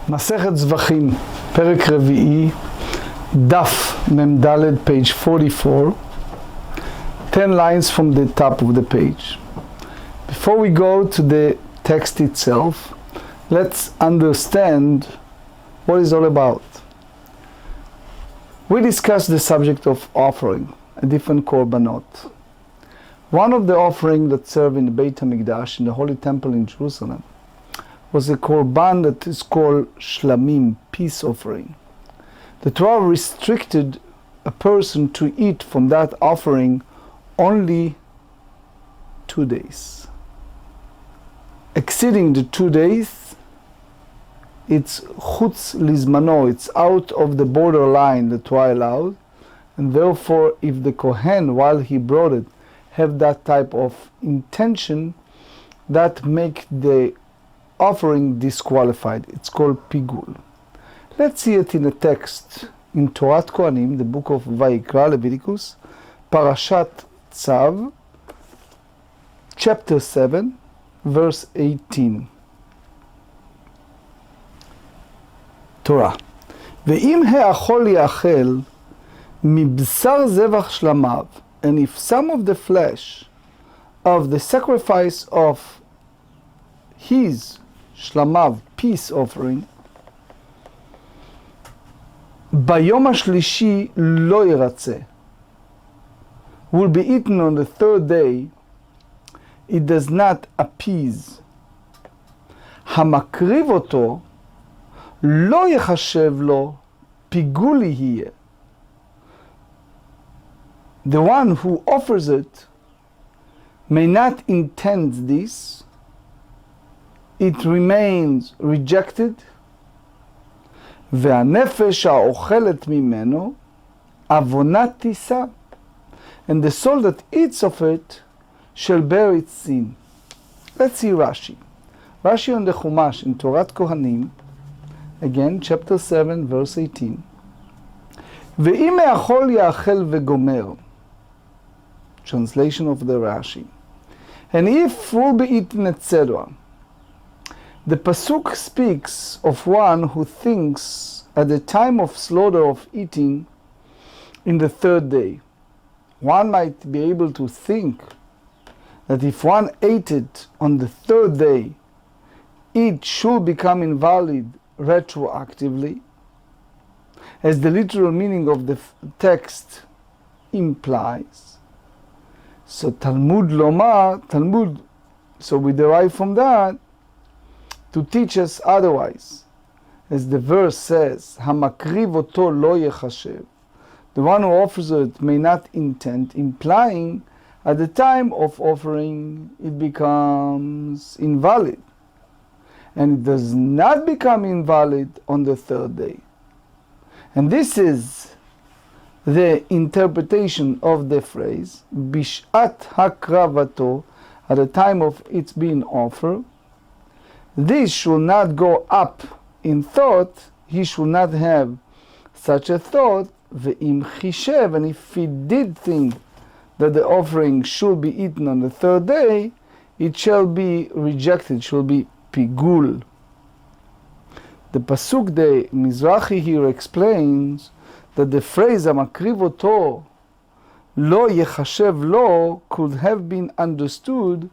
מסכת זבחים, פרק רביעי, דף מ"ד, page 44, 10 lines from the top of the page. Before we go to the text itself, let's understand what it's all about. We discussed the subject of offering, a different korbanot. One of the offerings that served in the Beit HaMikdash, in the Holy Temple in Jerusalem, was a korban that is called shlamim, peace offering. The Torah restricted a person to eat from that offering only 2 days. Exceeding the 2 days, it's chutz lizmano, it's out of the borderline the Torah allowed, and therefore if the Kohen, while he brought it, have that type of intention, that make the offering disqualified. It's called pigul. Let's see it in a text in Torat Kohanim, the book of Vayikra, Leviticus, Parashat Tzav, chapter 7, verse 18. Torah. ואם האכול יאכל מבשר זבח שלמיו, and if some of the flesh of the sacrifice of his shlamav, peace offering, ביום השלישי לא ירצה, will be eaten on the third day, it does not appease. המקריב אותו לא יחשב לו פיגול יהיה. The one who offers it may not intend this, it remains rejected, והנפש האוכלת ממנו עוונה תישא, and the soul that eats of it shall bear its sin. Let's see Rashi. Rashi on the Chumash in Torat Kohanim, again chapter 7 verse 18. ואם האכול יאכל וגומר, translation of the Rashi, and if will be eaten, etc. The pasuk speaks of one who thinks at the time of slaughter of eating in the third day. One might be able to think that if one ate it on the third day, it should become invalid retroactively, as the literal meaning of the text implies. So Talmud Lomar, Talmud, so we derive from that to teach us otherwise. As the verse says, Hamakriv oto lo yechashev, the one who offers it may not intend, implying at the time of offering it becomes invalid. And it does not become invalid on the third day. And this is the interpretation of the phrase, Bishat hakravato, at the time of its being offered. This should not go up in thought, he should not have such a thought, ve'im chishev, and if he did think that the offering should be eaten on the third day, it shall be rejected, shall be pigul. The pasuk de Mizrahi here explains that the phrase "Amakriv oto lo yechashev lo" could have been understood,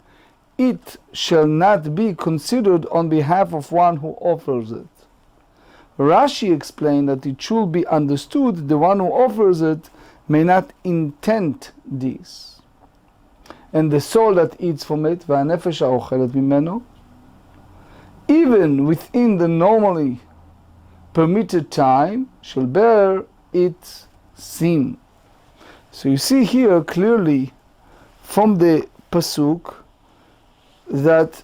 it shall not be considered on behalf of one who offers it. Rashi explained that it should be understood the one who offers it may not intend this. And the soul that eats from it, והנפש האוכלת ממנו, even within the normally permitted time, shall bear its sin. So you see here clearly from the pasuk that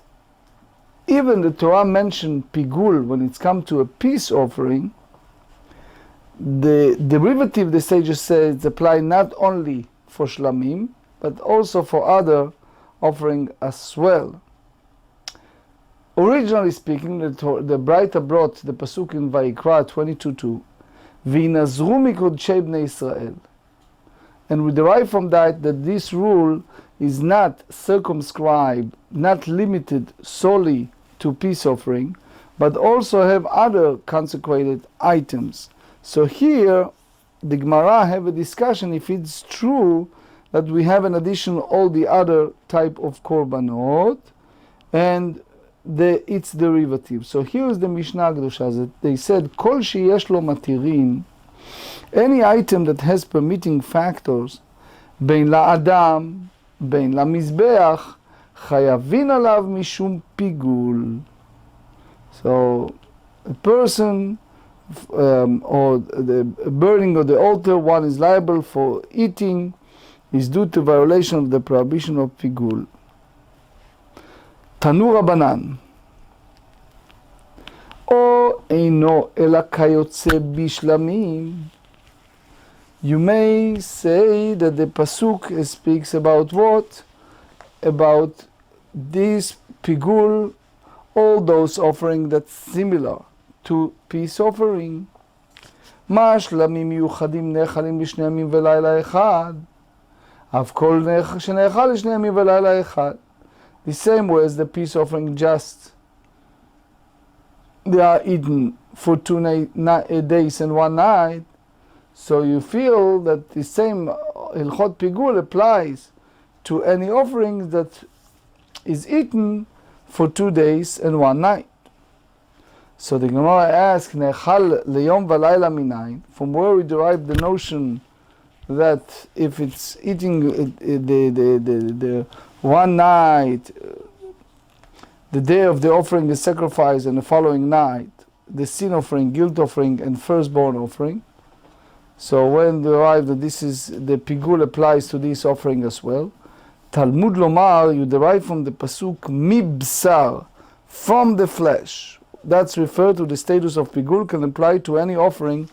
even the Torah mentioned pigul when it's come to a peace offering. The derivative, the sages say, it's applied not only for shlamim but also for other offering as well. Originally speaking, the Braita brought the pasuk in Vayikra 22:2, v'inazru mikodshei bnei Israel, and we derive from that this rule is not circumscribed, not limited solely to peace offering, but also have other consecrated items. So here, the Gemarah have a discussion if it's true that we have in addition all the other type of korbanot and its derivative. So here is the Mishnah Kedusha. They said, Kol sheyesh lo matirin, any item that has permitting factors, bein la'adam, bein la'mizbeach, chayavin alav mishum pigul. So a person or the burning of the altar, one is liable for eating, is due to violation of the prohibition of pigul. Tanu Rabbanan, O eino ela kayotze bishlamim. You may say that the pasuk speaks about what? About this pigul, all those offering that's similar to peace offering. Ma shlamim yuchadim nechalim l'shnei yamim v'layla echad. Av kol shenechal l'shnei yamim v'layla echad. The same way as the peace offering, just they are eaten for 2 days and 1 night. So you feel that the same Hilchot Pigul applies to any offering that is eaten for 2 days and 1 night. So the Gemarah asks, Nechal leyom v'layla minayin, from where we derive the notion that if it's eating the 1 night, the day of the offering, the sacrifice, and the following night, the sin offering, guilt offering, and firstborn offering. So when derived that this is the pigul applies to this offering as well. Talmud lomar, you derive from the pasuk mibsar, from the flesh. That's referred to the status of pigul, can apply to any offering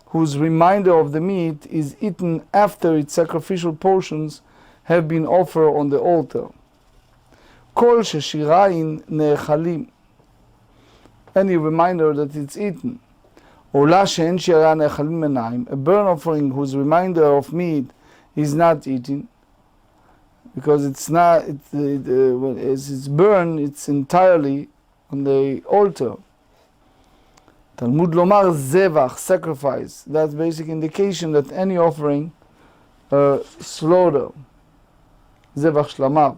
whose reminder of the meat is eaten after its sacrificial portions have been offered on the altar. Kol sheshirayin ne'echalim, any reminder that it's eaten. Ola she'en shira ne'echalim menayim, a burnt offering whose reminder of meat is not eaten, because it's not, as it's burned, it's entirely on the altar. Talmud lomar zevach, sacrifice. That's basic indication that any offering, slaughter, zevach shlamar.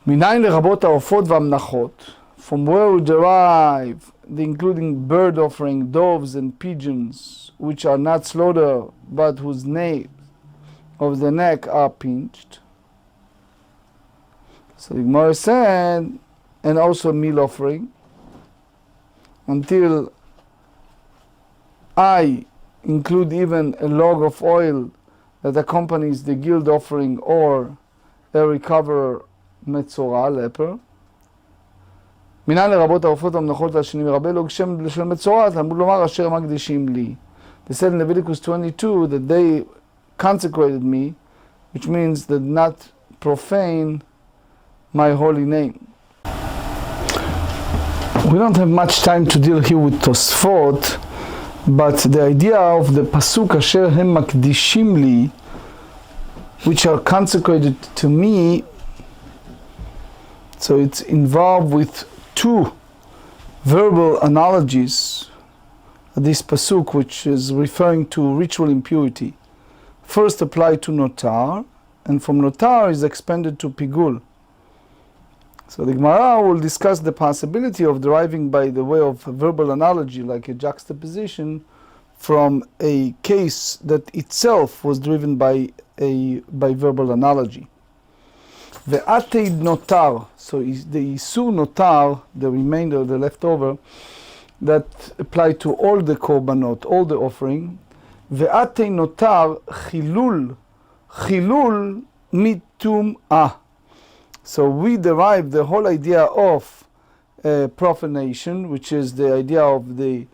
Minayin lerabot ha'ofot v'hamnachot, from where we derive the including bird offering, doves and pigeons, which are not slaughtered but whose nape of the neck are pinched. So the Gemarah said, and also meal offering, until I include even a log of oil that accompanies the guilt offering or a recover מצורע, leper. מנין לרבות העופות המנחות והשנים מרבה לו גשם לשון מצורע, תלמוד לומר אשר מקדישים לי. They said in Leviticus 22 that they consecrated me, which means that not profane my holy name. We don't have much time to deal here with Tosfot, but the idea of the pasuk asher hem makdishim li, which are consecrated to me, so it's involved with 2 verbal analogies, this pasuk, which is referring to ritual impurity. First applied to notar, and from notar is expanded to pigul. So the Gemarah will discuss the possibility of deriving by the way of a verbal analogy, like a juxtaposition, from a case that itself was driven by verbal analogy. Ve'atei notar, so the isur notar, the remainder, the leftover, that apply to all the korbanot, all the offering. Ve'atei notar chilul mitum'ah. So we derive the whole idea of profanation, which is the idea of the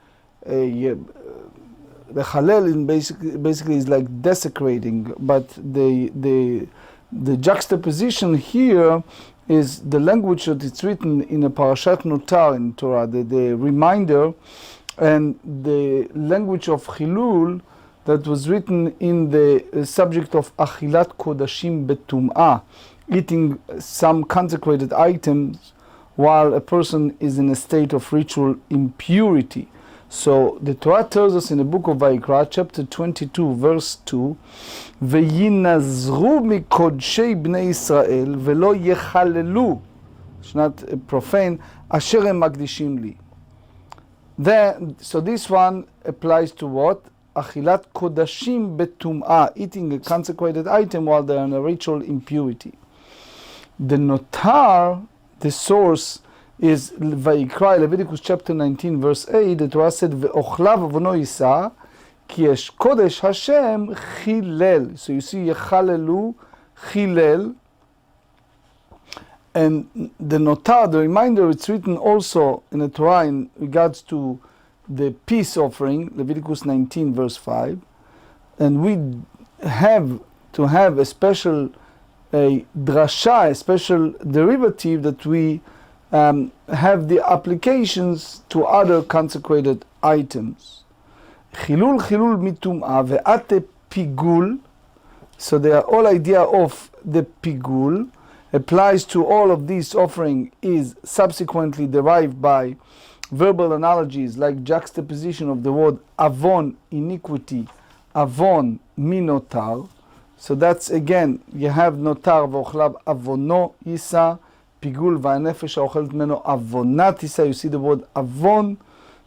halal in basically is like desecrating, but the juxtaposition here is the language that it's written in a parashat notar in Torah, the reminder, and the language of chilul that was written in the subject of achilat kodashim betum'ah, eating some consecrated items while a person is in a state of ritual impurity. So the Torah tells us in the book of Vayikra, chapter 22, verse 2, وَيِنَزْرُوا مِكُدْشَي بْنَي ישראל ולא יחללו, it's not profane, אשר הם מקדישים לי. So this one applies to what? Achilat Kodashim betum'ah, eating a consecrated item while they are in a ritual impurity. The notar, the source, is Vayikra, Leviticus chapter 19, verse 8. The Torah said, "Ve'ochlav avono yisa, ki esh kodesh Hashem chilel." So you see, yechalelu, chilel. And the notar, the reminder, it's written also in the Torah in regards to the peace offering, Leviticus 19, verse 5. And we have to have a special drasha, a special derivative that we have the applications to other consecrated items. Chilul mitum'ah ve'ate pigul. So the whole idea of the pigul applies to all of these offering is subsequently derived by verbal analogies like juxtaposition of the word avon, iniquity, avon, minotar. So that's again, you have notar v'ochlav avono yisa, pigul v'anefesh ha'ochelet meno avonat yisa. You see the word avon.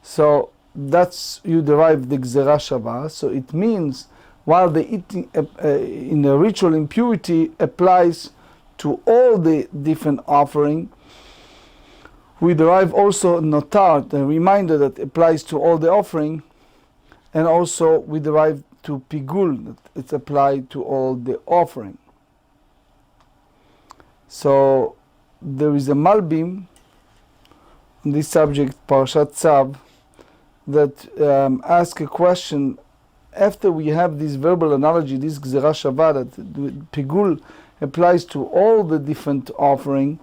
So that's, you derive the gzera shava. So it means while the eating in the ritual impurity applies to all the different offering, we derive also notar, the reminder that applies to all the offering, and also we derive to pigul, that it's applied to all the offering. So there is a Malbim on this subject, Parashat Tzav, that asks a question. After we have this verbal analogy, this gzera shava, that pigul applies to all the different offering,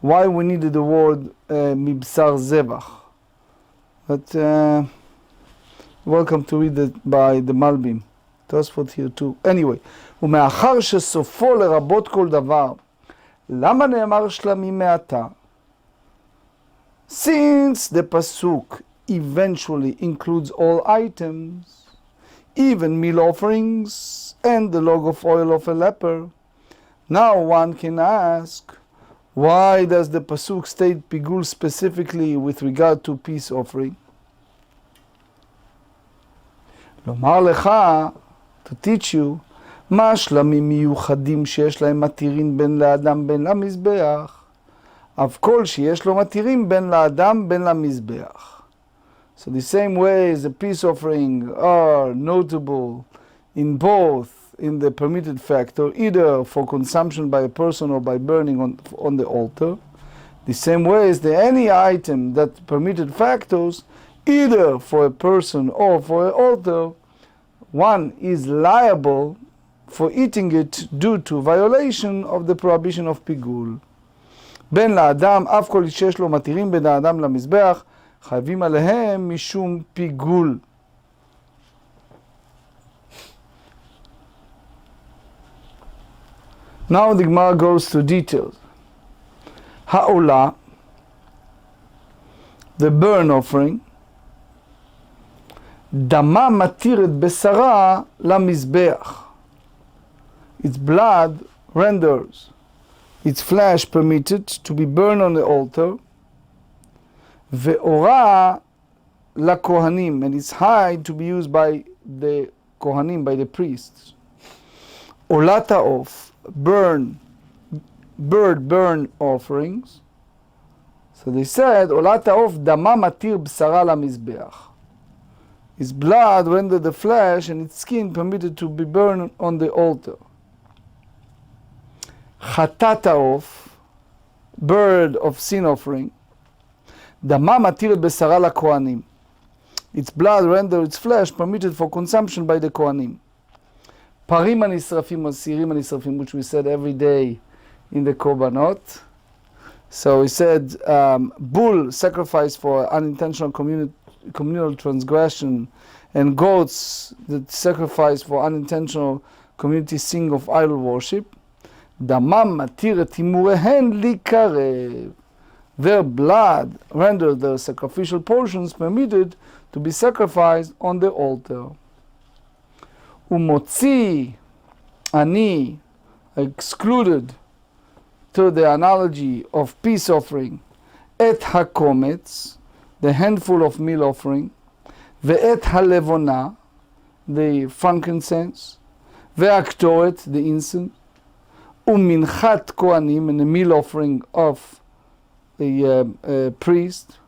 why we needed the word mibsar zevach? But welcome to read it by the Malbim. Tosfot here too. Anyway, ומאחר שסופו לרבות כל דבר, למה נאמר שלמים מעתה? Since the pasuk eventually includes all items, even meal offerings and the log of oil of a leper, now one can ask, why does the pasuk state pigul specifically with regard to peace offering? לומר לך, to teach you, מה שלמים מיוחדים שיש להם מתירים בין לאדם בין למזבח, אף כל שיש לו מתירים בין לאדם בין למזבח. So the same way as the peace offering are notable in both, in the permitted factor, either for consumption by a person or by burning on the altar. The same way as any item that permitted factors, either for a person or for an altar, one is liable for eating it due to violation of the prohibition of pigul. בין לאדם, אף כל שיש לו מתירים בין האדם למזבח, חייבים עליהם משום פיגול. Now the Gemarah goes to details. Ha'olah, the burn offering, דמה מתיר את בשרה למזבח. Its blood renders its flesh permitted to be burned on the altar. Ve'ora lakohanim, and its hide to be used by the kohanim, by the priests. Olata of bird burn offerings. So they said, Olata of dama matir b'sara lamizbeach. Its blood rendered the flesh and its skin permitted to be burned on the altar. Chatata of bird of sin offering. Dama matir b'sara lakohanim. Its blood rendered its flesh permitted for consumption by the kohanim. Parim anisrafim, asirim anisrafim, which we said every day in the korbanot. So he said, bull sacrifice for unintentional communal transgression, and goats that sacrifice for unintentional community sin of idol worship. Damam matir et himurehen likarev. their blood renders their sacrificial portions permitted to be sacrificed on the altar. Umotzi ani, excluded to the analogy of peace offering, et hakometz, the handful of meal offering, ve'et halevona, the frankincense, ve'aktoret, the incense, uminchat kohanim, and the meal offering of the priest,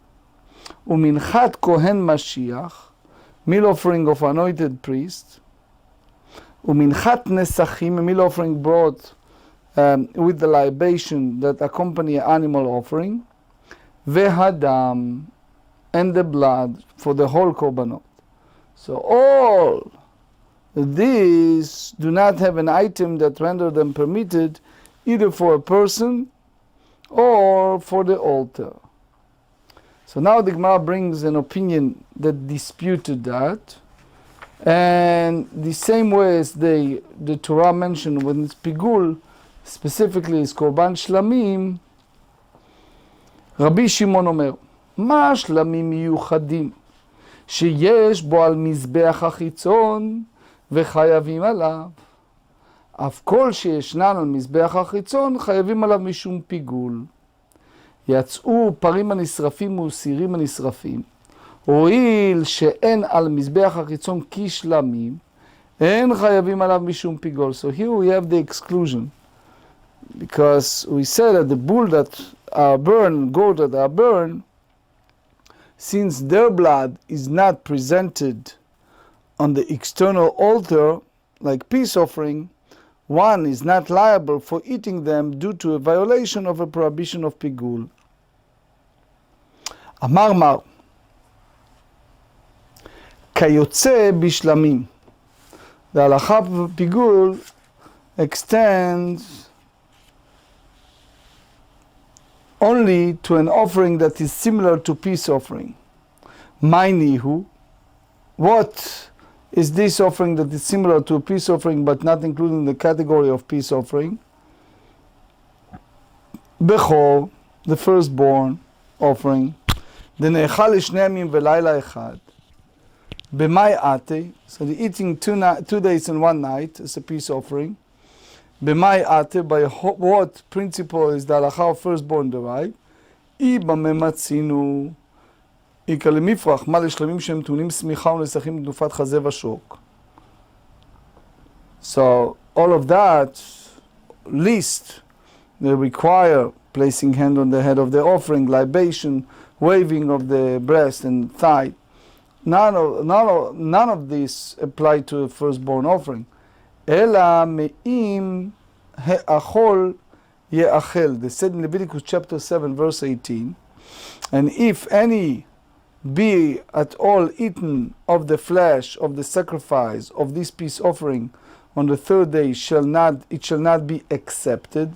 uminchat kohen Mashiach, meal offering of anointed priest, uminchat nesachim, a meal offering brought with the libation that accompany animal offering, vehadam, and the blood for the whole korbanot. So all these do not have an item that render them permitted either for a person or for the altar. So now the Gemarah brings an opinion that disputed that, and the same way as the Torah mentioned when it's pigul, specifically is korban shlamim, רבי שמעון אומר, מה שלמים מיוחדים שיש בו על מזבח החיצון וחייבים עליו? אף כל שישנן על מזבח החיצון חייבים עליו משום פיגול. יצאו פרים הנשרפים וסירים הנשרפים, הואיל שאין על מזבח החיצון כשלמים, אין חייבים עליו משום פיגול. So here we have the exclusion. Because we said that the bull that are burned, goat that are burned, since their blood is not presented on the external altar, like peace offering, one is not liable for eating them due to a violation of a prohibition of pigul. אמר מר, כיוצא בשלמים. The הלכה בפיגול extends only to an offering that is similar to peace offering. Mainihu, what is this offering that is similar to a peace offering but not included in the category of peace offering? Bechor, the firstborn offering. דנאכל לשני ימים ולילה אחד. במאי ate, so the eating 2 days and 1 night is a peace offering. במאי ate, by what principle is the הלכה of firstborn derived? אי במה מצינו, איכא למפרח, מה לשלמים שהם טעונים שמיכה ולשחים בתנופת חזה ושוק. So all of that list, they require placing hand on the head of the offering, libation, waving of the breast and thigh. None of this apply to a firstborn offering. אלא מאם האכול יאכל. They said in Leviticus chapter 7 verse 18, and if any be at all eaten of the flesh of the sacrifice of this peace offering on the third day, it shall not be accepted.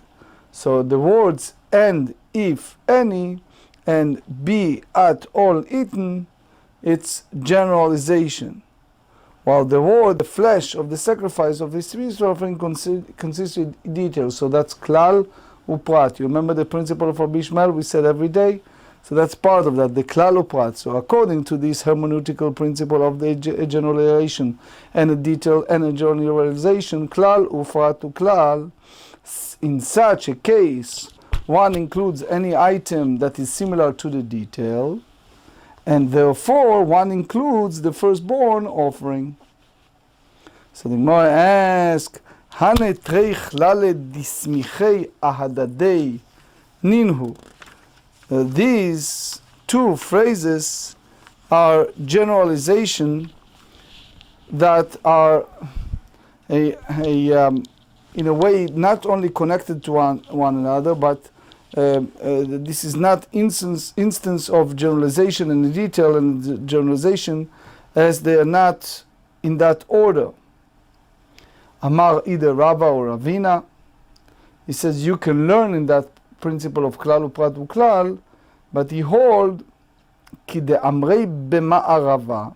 So the words and if any and be at all eaten, it's generalization. While the word, the flesh of the sacrifice of this peace offering consists in details. So that's klal uprat. You remember the principle of Rabbi Ishmael we said every day? So that's part of that, the klal uprat. So according to this hermeneutical principle of the generalization and a detail and a generalization, klal uprat to klal, in such a case, one includes any item that is similar to the detail, and therefore one includes the firstborn offering. So the Gemarah asks, Hane treich lale dismichei ahadadei ninhu. These two phrases are generalization that are in a way not only connected to one another, but this is not instance of generalization and detail and generalization, as they are not in that order. Amar either Rava or Ravina. He says you can learn in that principle of klal uprat uklal, but he hold ki de amrei b'ma'arava,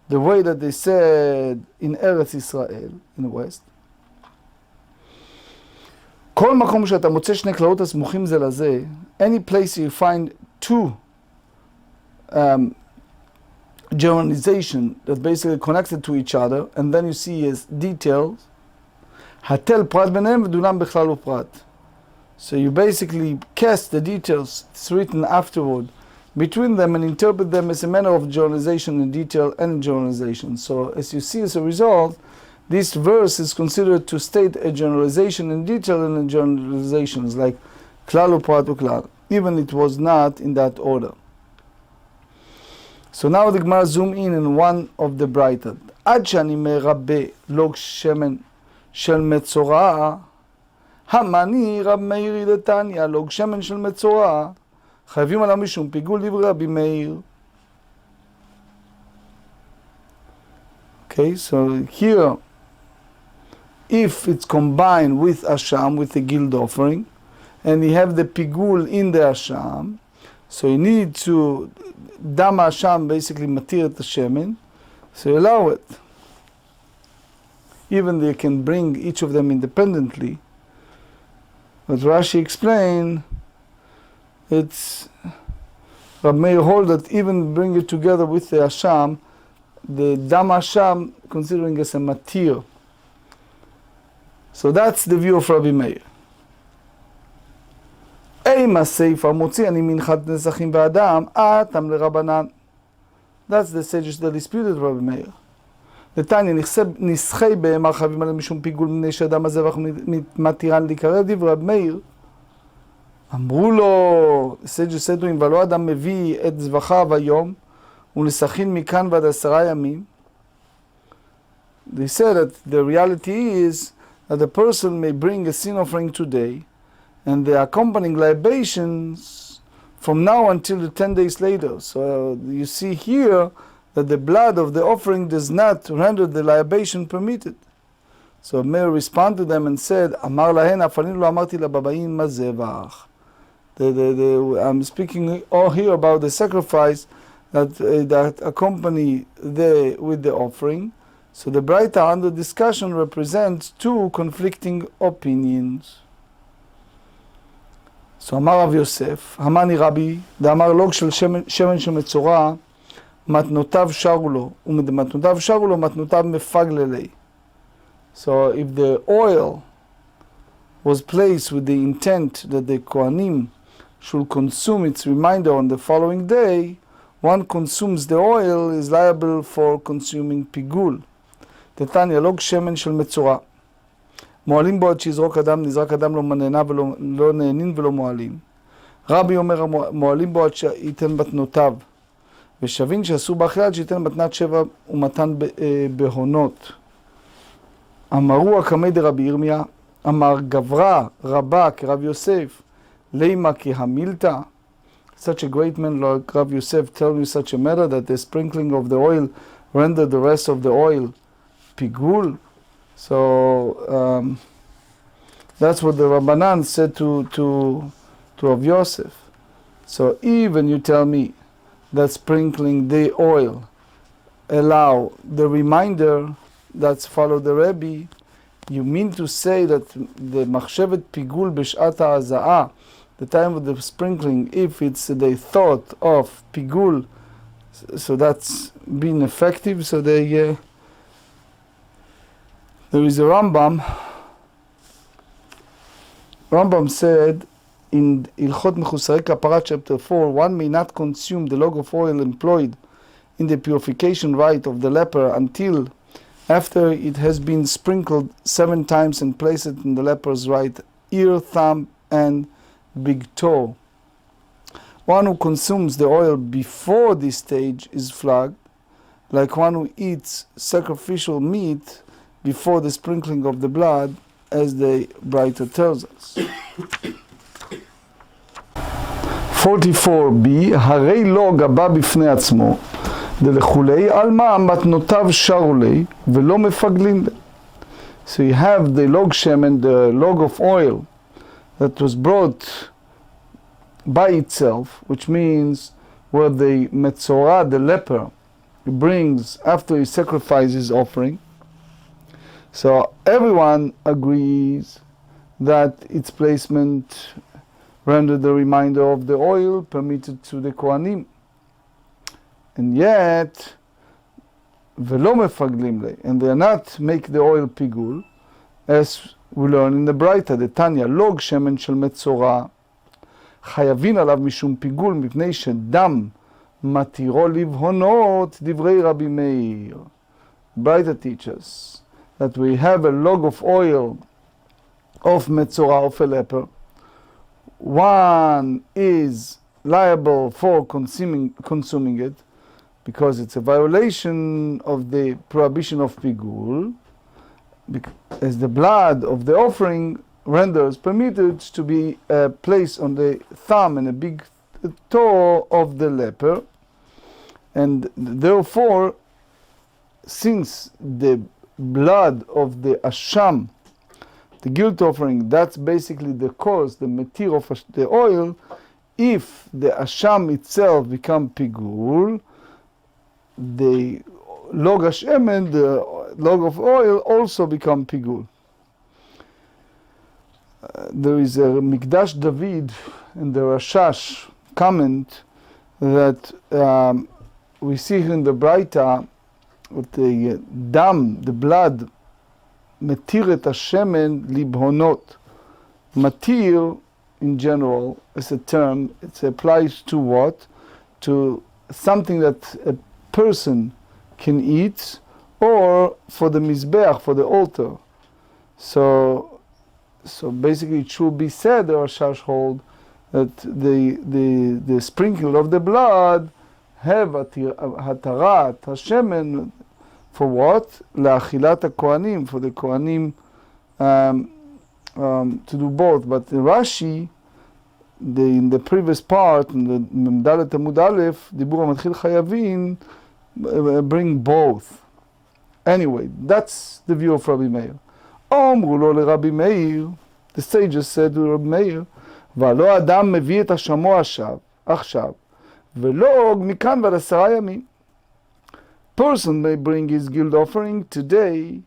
the way that they said in Eretz Israel, in the West. כל מקום שאתה מוצא שני כללות הסמוכים זה לזה, any place you find two generalization that's basically connected to each other, and then you see as details, הטל פרט ביניהם ודונם בכלל לא פרט. So you basically cast the details, it's written afterward, between them and interpret them as a manner of generalization in detail and generalization. So as you see as a result, this verse is considered to state a generalization in detail and a generalizations like klal uprat uklal, even it was not in that order. So now the Gemarah zoom in one of the brighter. עד שאני מרבה לוג שמן של מצורע, המני רב מאיר דתניא, לוג שמן של מצורע, חייבים עליו משום פיגול דברי רבי מאיר. Okay, so here, if it's combined with Asham, with the guild offering, and you have the pigul in the Asham, so you need to, Dam Asham basically matir את השמן, so you allow it. Even they can bring each of them independently. But Rashi explained, it's Rabbi Meir hold that even bring it together with the Asham, the Dam Asham considering as a matir. So that's the view of Rabbi Meir. Eim HaSeifa motzi ani minchat nezachim v'adam atam l'Rabanan. That's the sages that disputed Rabbi Meir. לתניא נסחי בהמה חייבים עליהם משום פיגול מפני שאדם הזבח מתירן להיקרב דברי רבי מאיר. אמרו לו, sages said to him, ולא אדם מביא את זבחיו היום ולסכין מכאן ועד 10 ימים. They said that the reality is that the person may bring a sin offering today and the accompanying libations from now until the 10 days later. So you see here that the blood of the offering does not render the libation permitted. So Meir responded to them and said, Amar lahen afalin lo amarti lababaim ma zevach. I'm speaking all here about the sacrifice that accompany with the offering. So the Braita under discussion represents two conflicting opinions. So Amar Rav Yosef, Hamani Rabbi, דאמר לוג של שמן של מצורע, מתנותיו שרו לו, ומתנותיו שרו לו, מתנותיו מפגללי. So if the oil was placed with the intent that the Kohanim should consume its reminder on the following day, one consumes the oil is liable for consuming pigul. תתניא לוג שמן של מצורע. מועלים בו עד שיזרוק אדם, נזרק אדם לא נהנה ולא נהנין ולא מועלים. רבי אומר מועלים בו עד שייתן מתנותיו. ושבין שאסור באכילה שייתן מתנת 7 ומתן בהונות. אמרו הקמי דרבי ירמיה, אמר גברא רבה כרב יוסף, לימה כהמילתא. Such a great man like Rav Yosef tell you such a matter that the sprinkling of the oil render the rest of the oil pigul. So that's what the Rabbanan said to Rav Yosef. So even you tell me that sprinkling the oil allow the reminder that's follow the Rebbe, you mean to say that the machshevet pigul b'shat ha'aza'ah, the time of the sprinkling, if it's the thought of pigul, so that's been effective. So there is a Rambam. Rambam said in Ilchot Mechusarei Kaparat chapter 4, one may not consume the log of oil employed in the purification rite of the leper until after it has been sprinkled 7 times and placed it in the leper's right ear, thumb, and big toe. One who consumes the oil before this stage is flogged, like one who eats sacrificial meat before the sprinkling of the blood, as the Braita tells us. 44b, הרי לא גבה בפני עצמו, דלכולי עלמא מתנותיו שרו לי, ולא מפגלין. So you have the log shemen, the log of oil, that was brought by itself, which means where the metzorah, the leper, brings after he sacrifices his offering. So everyone agrees that its placement rendered the remainder of the oil permitted to the Kohanim. And yet, ולא מפגלים לי, and they are not make the oil פיגול, as we learn in the ברייתא, דתניא, לוג שמן של מצורע, חייבים עליו משום פיגול, מפני שדם מתירו לבהונות, דברי רבי מאיר. ברייתא teaches that we have a log of oil of metzorah, of a leper. One is liable for consuming it, because it's a violation of the prohibition of pigul, as the blood of the offering renders permitted to be placed on the thumb and a big toe of the leper, and therefore, since the blood of the asham, the guilt offering, that's basically the cause, the matir of the oil, if the asham itself become pigul, the log hashemen, the log of oil, also become pigul. There is a Mikdash David in the Rashash comment that we see here in the Braita with the dam, the blood, matir et hashemen libhonot. Matir, in general, as a term, it applies to what? To something that a person can eat, or for the mizbeach, for the altar. So basically it should be said, the Rashash hold, that the sprinkle of the blood have hatarat hashemen, for what? La'achilat HaKohanim, for the Kohanim to do both. But the Rashi, in the previous part, in the Memdalet Talmud Aleph, Dibur HaMatchil Chayavin, bring both. Anyway, that's the view of Rabbi Meir. Omru lo leRabbi Meir, the sages said to Rabbi Meir, והלא אדם מביא את השמו עכשיו, ולא מכאן ועד 10 ימים. Person may bring his guilt offering today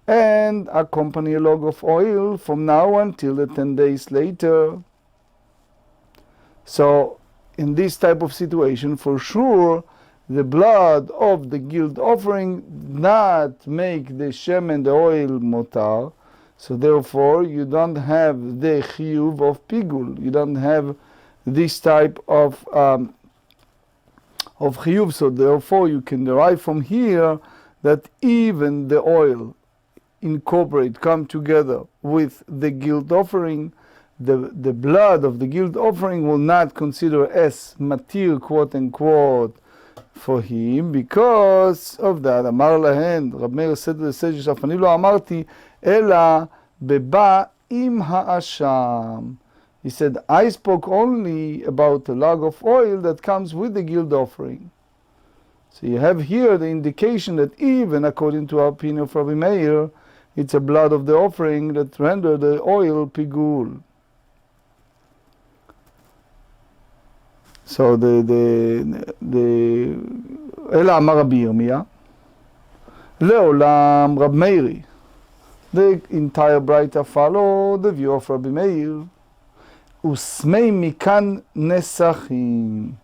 and accompany a log of oil from now until the 10 days later. So, in this type of situation, for sure, the blood of the guilt offering not make the shemen, the oil, motar. So therefore, you don't have the chiyuv of pigul. You don't have this type of chiyuv. So therefore, you can derive from here that even the oil come together with the guilt offering, the blood of the guilt offering will not consider as matir, quote unquote, for him, because of that. Amar lahen, Rabbi Meir said to the sages, "Ani lo amarti ela beba im ha'asham." He said, I spoke only about the log of oil that comes with the guilt offering. So you have here the indication that even according to our opinion of Rabbi Meir, it's a blood of the offering that render the oil pigul. So אלא אמר רבי ירמיה, לעולם רב מאירי. The entire Braita follow the view of Rabbi Meir. וסמי מכאן נסחים,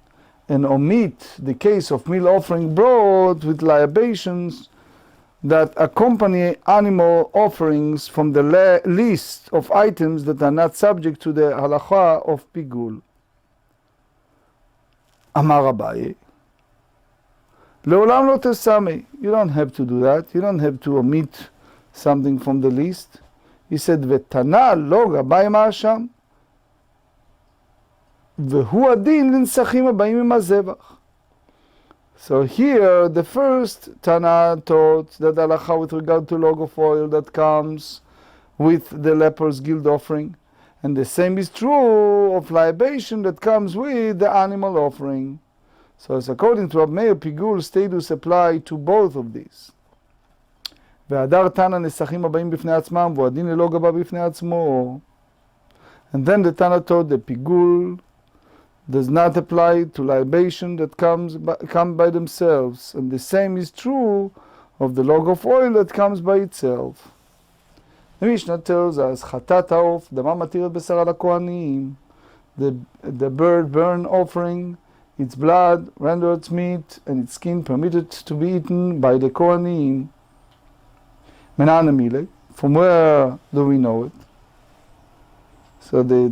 and omit the case of meal offering brought with libations that accompany animal offerings from the list of items that are not subject to the halacha of pigul. Amar Abaye, לעולם לא תסמי. You don't have to do that. You don't have to omit something from the list. He said, ותנה לוג אביי מהאשם, והוא הדין לנסחים הבאים עם הזבח. So here, the first Tana taught that halacha with regard to log of oil that comes with the leper's guilt offering. And the same is true of libation that comes with the animal offering. So as according to Rabbi Meir, pigul status apply to both of these. והדר תנא נסחים הבאים בפני עצמם, והוא הדין ללא גבה בפני עצמו. And then the Tana taught the pigul does not apply to libation that come by themselves. And the same is true of the log of oil that comes by itself. The Mishnah tells us, Chatat ha'of, dama matirat besara l'kohanim. The bird burn offering, its blood rendered meat, and its skin permitted to be eaten by the kohanim. Menane, from where do we know it? So the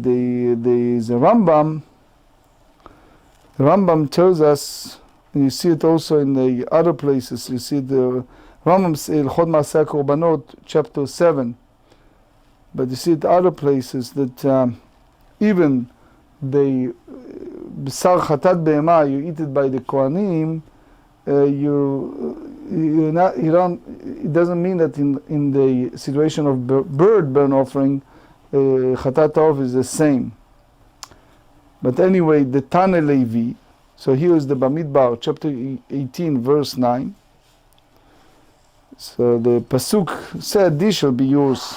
Rambam tells us, and you see it also in the other places. You see the Rambam's Ilchot Maaseh Korbanot, chapter 7. But you see it other places that even the B'sar Chatat Behema, you eat it by the Kohanim, it doesn't mean that in the situation of bird burn offering, Chatat Ha'of is the same. But anyway, the Tane Levi, so here is the Bamidbar, chapter 18, verse 9. So the Pasuk said, "This shall be yours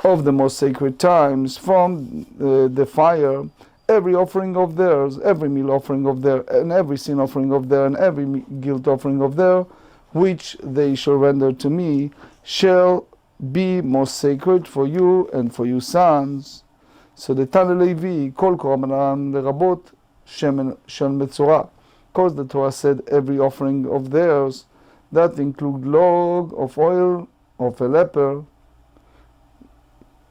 of the most sacred times from the fire, every offering of theirs, every meal offering of theirs, and every sin offering of theirs, and every guilt offering of theirs, which they shall render to me, shall be most sacred for you and for your sons." So the Tane Levi, Kol Korbanan Lerabot Shemen Shel Metzora, because the Torah said every offering of theirs, that include log of oil of a leper.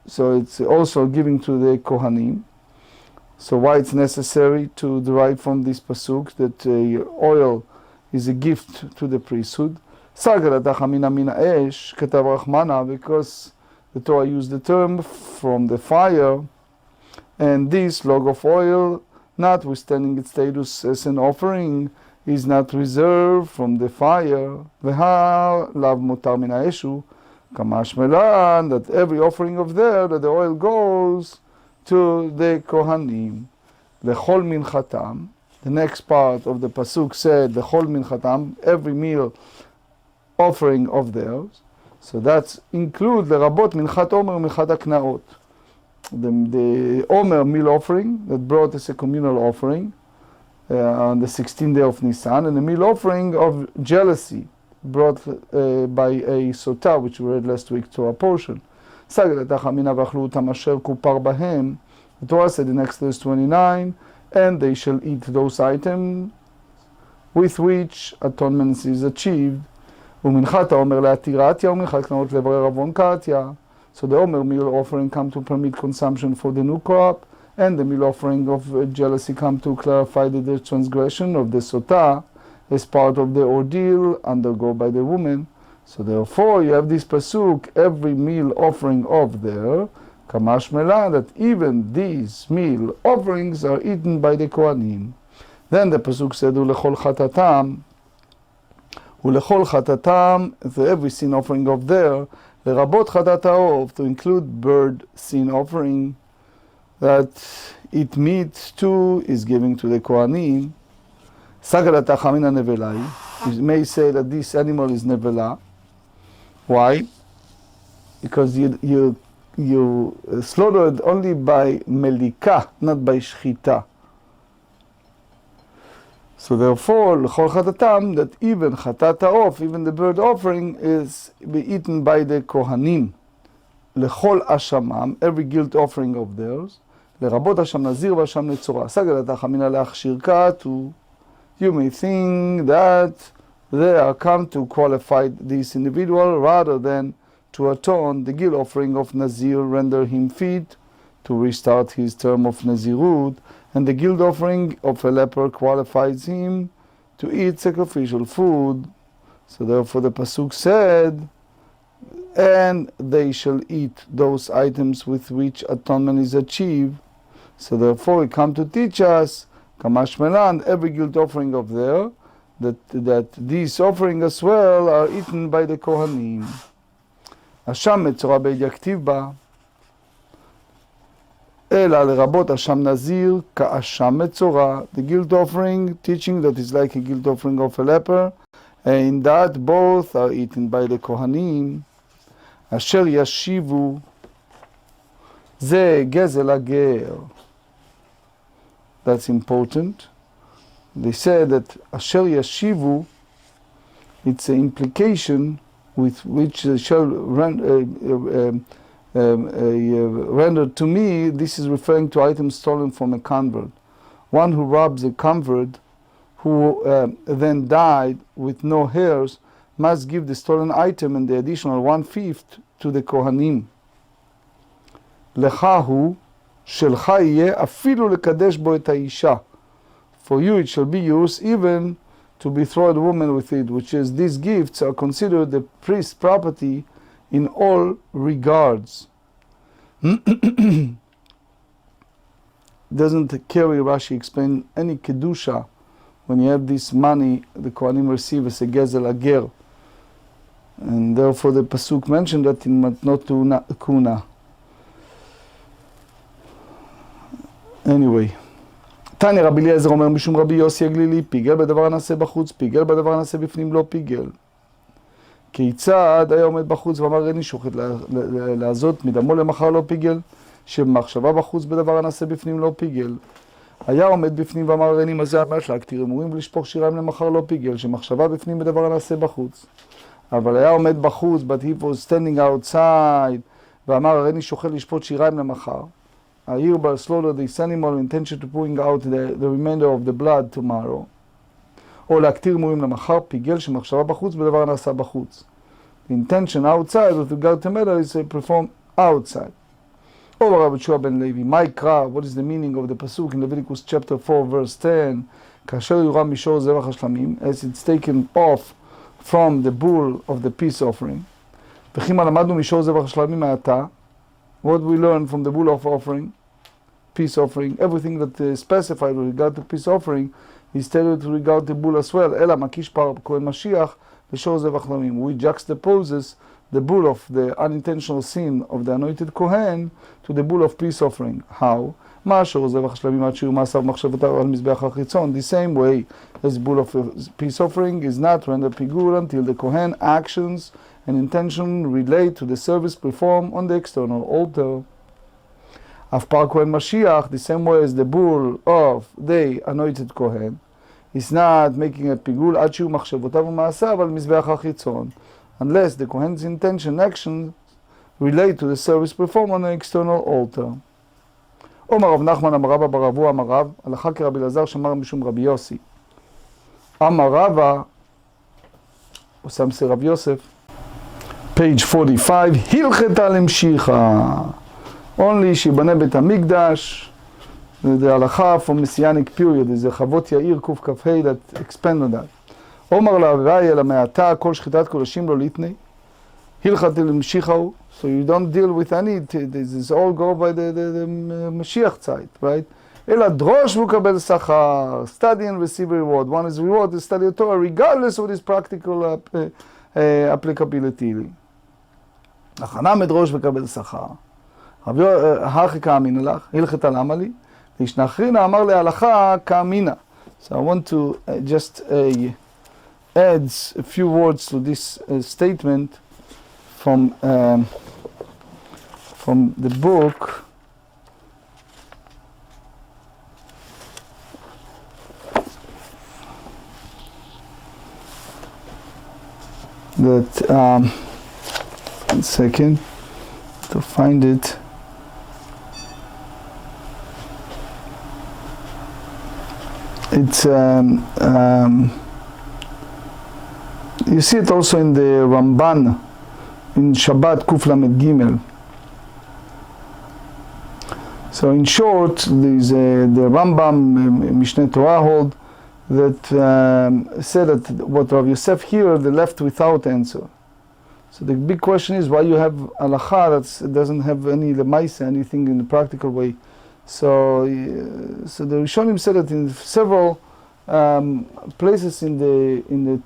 So it's also giving to the Kohanim. So why it's necessary to derive from this pasuk that oil is a gift to the priesthood? Because the Torah used the term from the fire, and this log of oil, notwithstanding its status as an offering, is not reserved from the fire. That every offering of there, that the oil goes to the Kohanim. Lechol minchatam. The next part of the pasuk said, Lechol minchatam, every meal offering of theirs. So that's include lerabot minchat omer minchat aknaot. The omer meal offering that brought as a communal offering on the 16th day of Nisan, and the meal offering of jealousy brought by a sota, which we read last week to our portion. The Torah said in Exodus 29, and they shall eat those items with which atonement is achieved. So the Omer meal offering come to permit consumption for the new crop, and the meal offering of jealousy come to clarify the transgression of the sota as part of the ordeal undergo by the woman. So therefore you have this pasuk, every meal offering of there, kamash melah, that even these meal offerings are eaten by the Kohanim. Then the pasuk said, ulechol chatatam, every sin offering of there, lerabot chatat ha'of, to include bird sin offering, that it meat too is giving to the Kohanim. You may say that this animal is nevela. Why? Because you slaughtered only by melika, not by shchita. So therefore, l'chol chatatam, that even chatat ha'of, even the bird offering, is be eaten by the Kohanim. L'chol ashamam, every guilt offering of theirs. L'rabot asham nazir v'asham netzora. Sagat ha'chamina le'achshir katu. You may think that they are come to qualify this individual rather than to atone. The guilt offering of Nazir render him fit to restart his term of Nazirut, and the guilt offering of a leper qualifies him to eat sacrificial food. So therefore the pasuk said, and they shall eat those items with which atonement is achieved. So therefore we come to teach us, Kamash Melan, every guilt offering of there, that these offering as well are eaten by the Kohanim. Asham metzora be'yaktiv ba, ela lerabot asham nazir ka'asham metzora, the guilt offering, teaching that is like a guilt offering of a leper, and in that both are eaten by the Kohanim. Asher yashivu, ze gezel hager. That's important. They said that Asher Yashivu, it's an implication with which they shall rendered to me, this is referring to items stolen from a convert. One who robs a convert who then died with no heirs must give the stolen item and the additional 1/5 to the Kohanim. לך הוא, שלך יהיה אפילו לקדש בו את האישה. For you it shall be yours even to betroth a woman with it, which is, these gifts are considered the priest's property in all regards. Doesn't carry, Rashi explain, any kedusha when you have this money the Kohanim receive as a gezel ager, and therefore the pasuk mentioned that in matnot kuna. Anyway, תניא רבי אליעזר אומר משום רבי יוסי הגלילי, פיגל בדבר הנעשה בחוץ, פיגל בדבר הנעשה בפנים, לא פיגל. כיצד היה עומד בחוץ ואמר אין לי שוחט לעזות מדמו למחר לא פיגל, שמחשבה בחוץ בדבר הנעשה בפנים לא פיגל. היה עומד בפנים ואמר אין לי מה זה אמרת להקטיר הימורים ולשפוך שיריים למחר לא פיגל, שמחשבה בפנים בדבר הנעשה בחוץ. אבל היה עומד בחוץ, but he was standing outside, ואמר אין לי שוחט לשפוט שיריים למחר. I hereby slaughter this animal in intention to bring out the remainder of the blood tomorrow. או להקטיר הימורים למחר, פיגל שמחשבה בחוץ בדבר הנעשה בחוץ. The intention outside with regard to matter is performed outside. Over Rabbi Shua ben Levi, my cry, what is the meaning of the pasuk in Leviticus chapter 4 verse 10? כאשר יורם מישור זבח השלמים, as it's taken off from the bull of the peace offering. וכי מה למדנו מישור זבח השלמים מעתה? What we learn from the bull of offering, peace offering, everything that is specified with regard to peace offering is stated with regard to bull as well. אלא מקיש פר כהן משיח ושור זבח שלמים. We juxtaposes the bull of the unintentional sin of the anointed Kohen to the bull of peace offering. How? מה שור זבח שלמים עד שיהיו מעשיו מחשבותיו על מזבח החיצון. The same way as bull of peace offering is not rendered pigur until the Kohen actions and intention relate to the service performed on the external altar. אף פר כהן משיח, the same way as the bull of the anointed Kohen, is not making a פיגול עד שיהיו מחשבותיו ומעשיו על מזבח החיצון, unless the Kohen's intention and actions relate to the service performed on the external altar. אומר רב נחמן אמר רבא בר אבוה אמר רב, הלכה כרבי אלעזר שמר משום רבי יוסי. אמר רבא, עושה מסי רב יוסף, page 45, הלכתה למשיחה. Only שיבנה בית המקדש, זה הלכה from Messianic period, זה חוות יאיר קכ"ה that expand on that. אומר לה ראי אלא מעתה כל שחיטת קודשים לא ליתני, הלכתה למשיחה הוא, so you don't deal with any, this is all go by the Mashiach side, right? אלא דרוש וקבל שכר, study and receive reward. One is reward to study the Torah regardless of its practical applicability. הכנה מדרוש וקבל שכר. הכי כאמינה לך, הלכתה למה לי? ישנחרינה אמר להלכה כאמינה. So I want to just add a few words to this statement from the book that, one second to find it. It's you see it also in the Ramban in Shabbat Kuf Lamed Gimel. So in short, there's the Rambam Mishnah Torah hold that said that what Rav Yosef here they left without answer. So the big question is why you have halacha that doesn't have any lemaisa, anything in the practical way. So the Rishonim said that in several places in the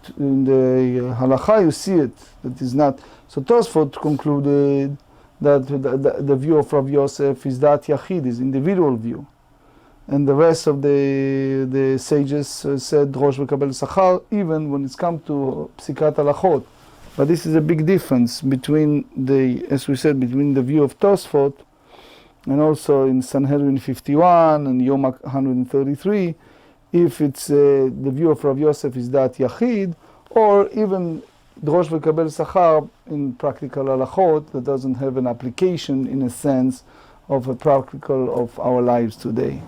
halacha you see it that is not. So Tosfot concluded that the view of Rav Yosef is that yachid, is individual view, and the rest of the sages said drosh v'kabel sachar, even when it's come to psikat halachot. But this is a big difference between as we said, between the view of Tosfot and also in Sanhedrin 51 and Yom 133, if it's the view of Rav Yosef is that yachid, or even דרוש וקבל שכר in practical הלכות that doesn't have an application in a sense of a practical of our lives today.